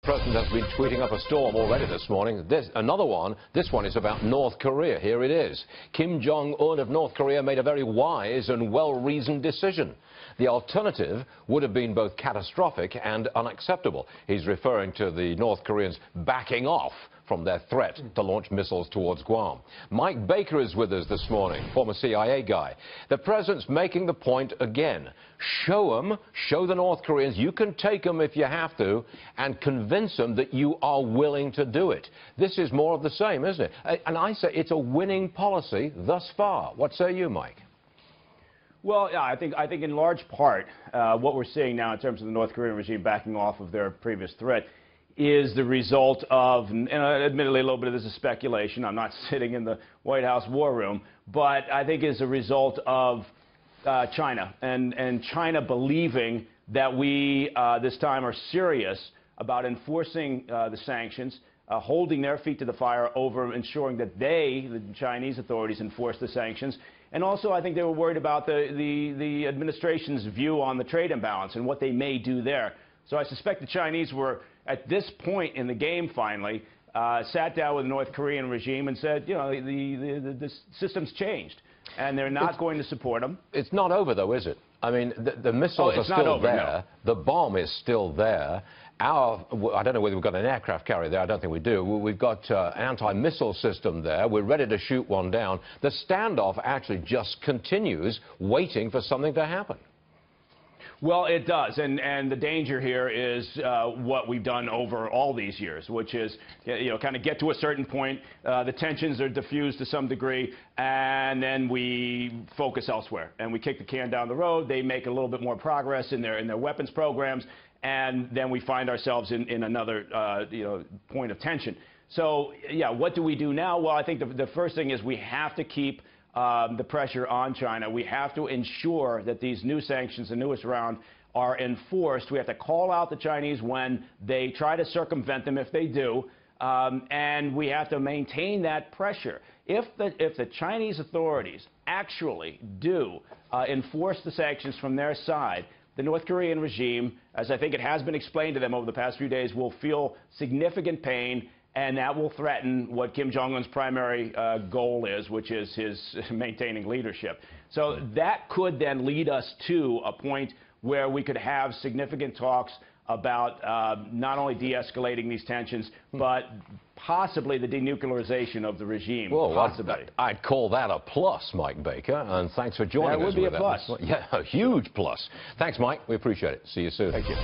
president has been tweeting up a storm already this morning. Another one. This one is about North Korea. Here it is. Kim Jong-un of North Korea made a very wise and well-reasoned decision. The alternative would have been both catastrophic and unacceptable. He's referring to the North Koreans backing off from their threat to launch missiles towards Guam. Mike Baker is with us this morning, former CIA guy. The president's making the point again. Show the North Koreans you can take them if you have to, and convince them that you are willing to do it. This is more of the same, isn't it? And I say it's a winning policy thus far. What say you, Mike? Well, yeah, I think in large part what we're seeing now in terms of the North Korean regime backing off of their previous threat is the result of, and admittedly a little bit of this is speculation, I'm not sitting in the White House war room, but I think is a result of China and China believing that we this time are serious about enforcing the sanctions, holding their feet to the fire over ensuring that they, the Chinese authorities, enforce the sanctions. And also I think they were worried about the administration's view on the trade imbalance and what they may do there. So I suspect the Chinese were, at this point in the game finally, sat down with the North Korean regime and said, you know, the system's changed, and they're not going to support them. It's not over, though, is it? I mean, the missiles are still there. No. The bomb is still there. I don't know whether we've got an aircraft carrier there. I don't think we do. We've got an anti-missile system there. We're ready to shoot one down. The standoff actually just continues, waiting for something to happen. Well, it does, and the danger here is what we've done over all these years, which is, you know, kind of get to a certain point, the tensions are diffused to some degree, and then we focus elsewhere, and we kick the can down the road. They make a little bit more progress in their weapons programs, and then we find ourselves in another you know, point of tension. So, yeah, what do we do now? Well, I think the first thing is we have to keep the pressure on China. We have to ensure that these new sanctions, the newest round, are enforced. We have to call out the Chinese when they try to circumvent them, if they do, and we have to maintain that pressure. If the Chinese authorities actually do enforce the sanctions from their side, the North Korean regime, as I think it has been explained to them over the past few days, will feel significant pain, and that will threaten what Kim Jong-un's primary goal is, which is his maintaining leadership. So that could then lead us to a point where we could have significant talks about not only de-escalating these tensions, but possibly the denuclearization of the regime. Well, I'd call that a plus, Mike Baker, and thanks for joining us. That would be a plus. Yeah, a huge plus. Thanks, Mike. We appreciate it. See you soon. Thank you.